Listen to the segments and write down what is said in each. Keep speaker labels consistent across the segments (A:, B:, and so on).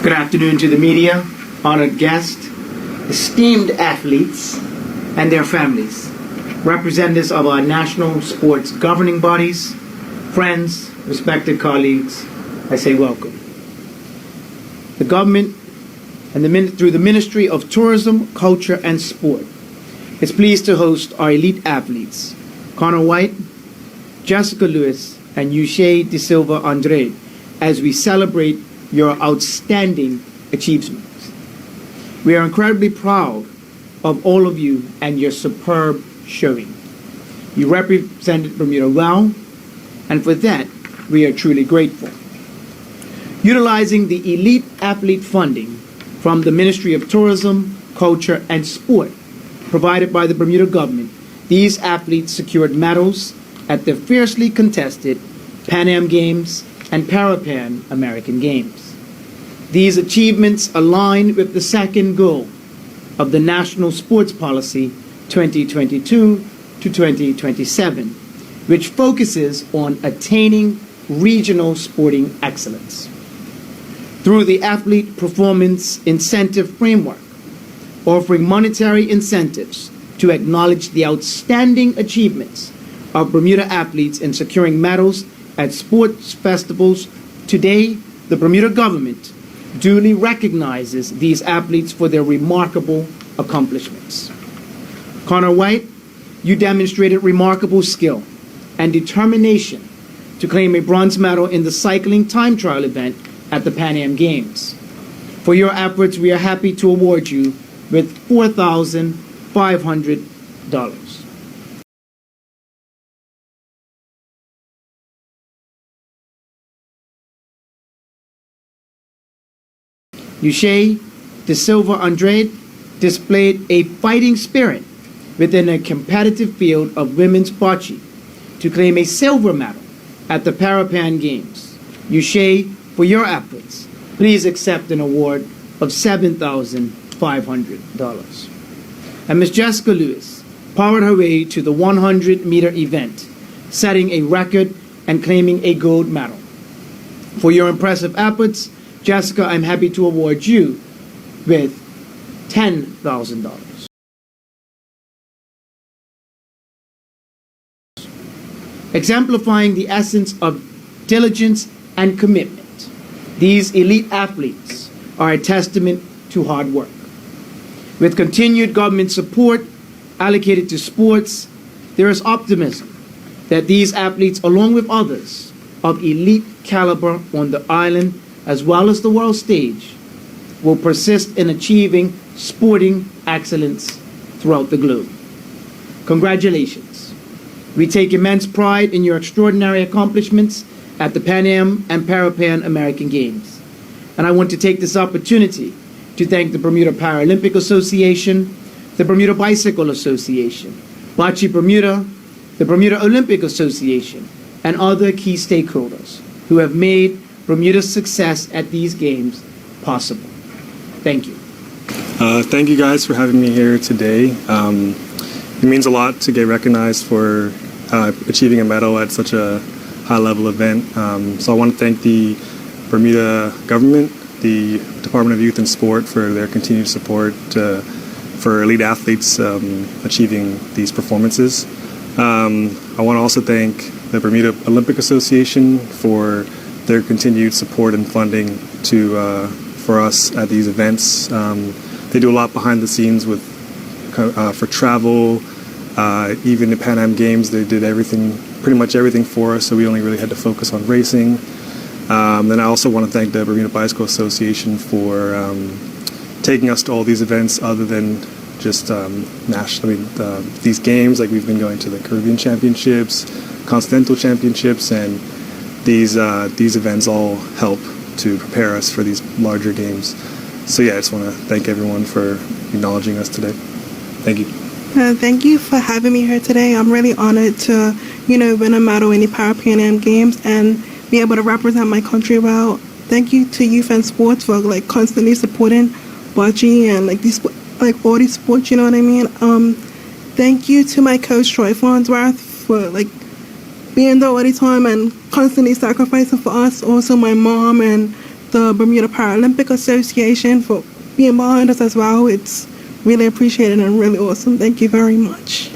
A: Good afternoon to the media, honored guests, esteemed athletes, and their families, representatives of our national sports governing bodies, friends, respected colleagues. I say welcome. The government and through the Ministry of Tourism, Culture, and Sport is pleased to host our elite athletes, Connor White, Jessica Lewis, and Yushay De Silva Andrade, as we celebrate your outstanding achievements. We are incredibly proud of all of you and your superb showing. You represented Bermuda well, and for that, we are truly grateful. Utilizing the elite athlete funding from the Ministry of Tourism, Culture, and Sport provided by the Bermuda government, these athletes secured medals at the fiercely contested Pan Am Games and Pan American Games. These achievements align with the second goal of the National Sports Policy 2022 to 2027, which focuses on attaining regional sporting excellence. Through the Athlete Performance Incentive Framework, offering monetary incentives to acknowledge the outstanding achievements of Bermuda athletes in securing medals at sports festivals, today the Bermuda government duly recognizes these athletes for their remarkable accomplishments. Connor White, you demonstrated remarkable skill and determination to claim a bronze medal in the cycling time trial event at the Pan Am Games. For your efforts, we are happy to award you with $4,500. Yushay De Silva Andrade displayed a fighting spirit within a competitive field of women's bocce to claim a silver medal at the Pan Games. Yushay, for your efforts, please accept an award of $7,500. And Ms. Jessica Lewis powered her way to the 100-meter event, setting a record and claiming a gold medal. For your impressive efforts, Jessica, I'm happy to award you with $10,000. Exemplifying the essence of diligence and commitment, these elite athletes are a testament to hard work. With continued government support allocated to sports, there is optimism that these athletes, along with others of elite caliber on the island as well as the world stage, will persist in achieving sporting excellence throughout the globe. Congratulations. We take immense pride in your extraordinary accomplishments at the Pan Am and Pan American Games. And I want to take this opportunity to thank the Bermuda Paralympic Association, the Bermuda Bicycle Association, Bocce Bermuda, the Bermuda Olympic Association, and other key stakeholders who have made Bermuda's success at these games possible. Thank you.
B: Thank you guys for having me here today. It means a lot to get recognized for achieving a medal at such a high-level event. So I want to thank the Bermuda government, the Department of Youth and Sport for their continued support for elite athletes achieving these performances. I want to also thank the Bermuda Olympic Association for their continued support and funding for us at these events. They do a lot behind the scenes with for travel. Even the Pan Am Games, they did pretty much everything for us, so we only really had to focus on racing. Then I also want to thank the Bermuda Bicycle Association for taking us to all these events other than just these games. Like, we've been going to the Caribbean Championships, Continental Championships, and these events all help to prepare us for these larger games. So yeah, I just want to thank everyone for acknowledging us today. Thank you.
C: Thank you for having me here today. I'm really honored to, win a medal in the Pan Am Games and be able to represent my country well. Thank you to Youth and Sports for constantly supporting bocce and all these sports. You know what I mean? Thank you to my coach Troy Farnsworth for being there all the time and constantly sacrificing for us. Also my mom and the Bermuda Paralympic Association for being behind us as well. It's really appreciated and really awesome. Thank you very much.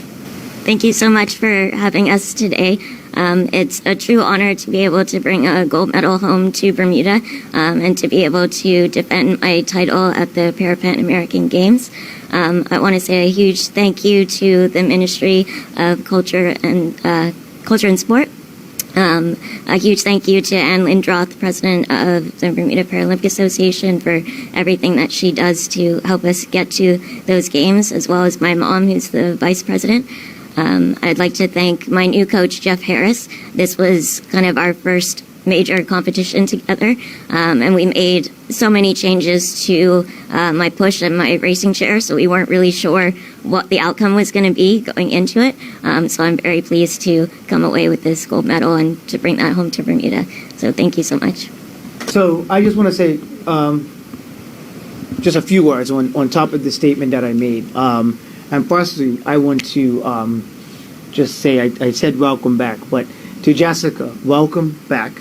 D: Thank you so much for having us today. It's a true honor to be able to bring a gold medal home to Bermuda and to be able to defend my title at the Pan American Games. I want to say a huge thank you to the Ministry of Culture and Sport. A huge thank you to Ann Lindroth, President of the Bermuda Paralympic Association, for everything that she does to help us get to those games, as well as my mom, who's the Vice President. I'd like to thank my new coach, Jeff Harris. This was kind of our first major competition together, and we made so many changes to my push and my racing chair, so we weren't really sure what the outcome was going to be going into it. So I'm very pleased to come away with this gold medal and to bring that home to Bermuda. So thank you so much.
A: So I just want to say just a few words on top of the statement that I made. And firstly, I want to just say I said welcome back, but to Jessica, welcome back.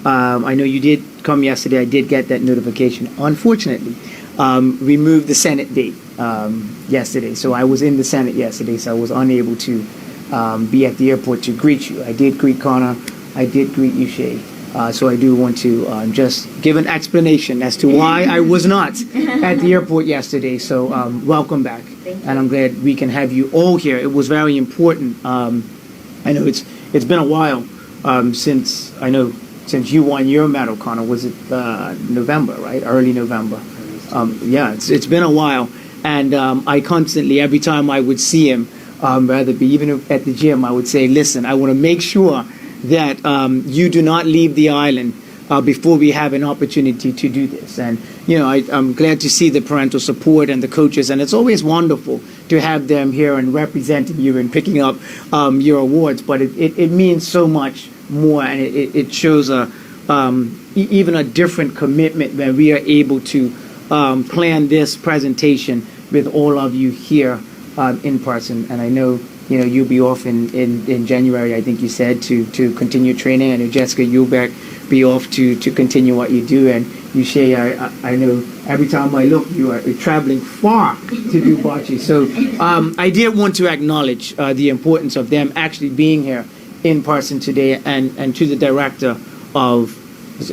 A: I know you did come yesterday. I did get that notification. Unfortunately, we moved the Senate date yesterday. So I was in the Senate yesterday, so I was unable to be at the airport to greet you. I did greet Connor. I did greet you, Shay. So I do want to just give an explanation as to why I was not at the airport yesterday. So welcome back. And I'm glad we can have you all here. It was very important. I know it's been a while since you won your medal, Connor. Was it November, right? Early November. Yeah, it's been a while. And I constantly, every time I would see him, rather be even at the gym, I would say, listen, I want to make sure that you do not leave the island before we have an opportunity to do this. And, I'm glad to see the parental support and the coaches, and it's always wonderful to have them here and representing you and picking up your awards. But it means so much more, and it shows even a different commitment when we are able to plan this presentation with all of you here in person. And I know you'll be off in January, I think you said, to continue training. I know, Jessica, you'll be off to continue what you do. And you, Shay, I know every time I look, you are traveling far to do bocce. So I did want to acknowledge the importance of them actually being here in person today, and to the director of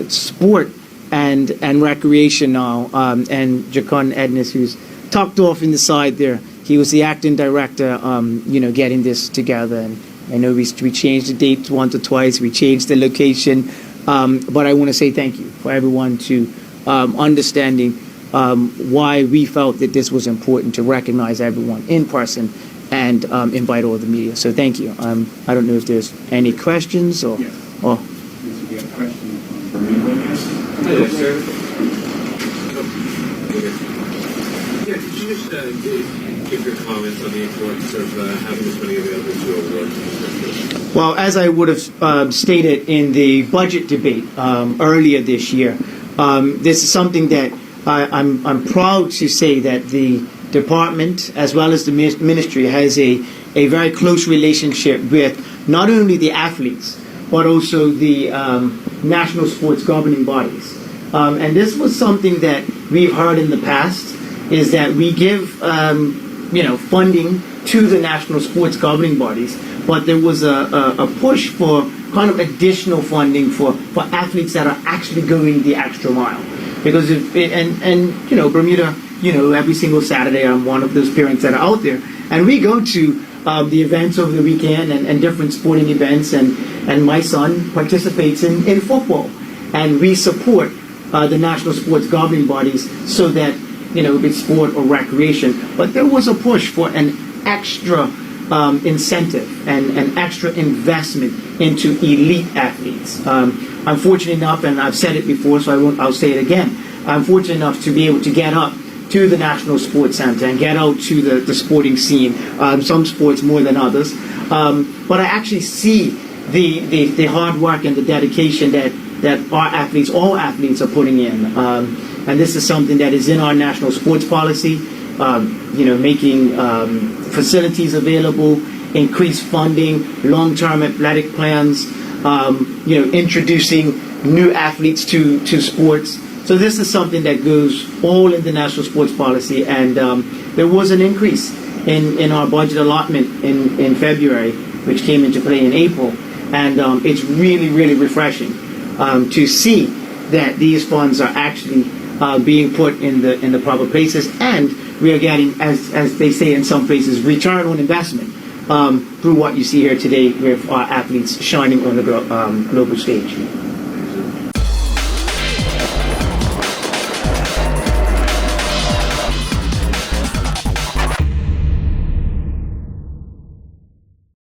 A: sport and recreation now, and Jacon Ednis, who's tucked off in the side there. He was the acting director, getting this together. And I know we changed the date once or twice. We changed the location. But I want to say thank you for everyone to understanding why we felt that this was important to recognize everyone in person and invite all the media. So thank you. I don't know if there's any questions or...
E: Yes.
A: or
E: This will be a question from Bermuda. Hello, sir.
F: Yeah, could you just give your comments on the importance of having this money available to awards?
A: Well, as I would have stated in the budget debate earlier this year, this is something that I'm proud to say that the department, as well as the ministry, has a very close relationship with not only the athletes, but also the national sports governing bodies. And this was something that we've heard in the past, is that we give funding to the national sports governing bodies, but there was a push for kind of additional funding for athletes that are actually going the extra mile. Because Bermuda, every single Saturday I'm one of those parents that are out there, and we go to the events over the weekend and different sporting events, and my son participates in football, and we support the national sports governing bodies so that it's sport or recreation. But there was a push for an extra incentive and an extra investment into elite athletes. I'm fortunate enough, and I've said it before, so I'll say it again. I'm fortunate enough to be able to get up to the National Sports Center and get out to the sporting scene. Some sports more than others, but I actually see the hard work and the dedication that our athletes, all athletes, are putting in. And this is something that is in our national sports policy, making facilities available, increased funding, long-term athletic plans, introducing new athletes to sports. So this is something that goes all international sports policy, and there was an increase in our budget allotment in February, which came into play in April, and it's really, really refreshing to see that these funds are actually being put in the proper places, and we are getting, as they say in some places, return on investment through what you see here today with our athletes shining on the global stage.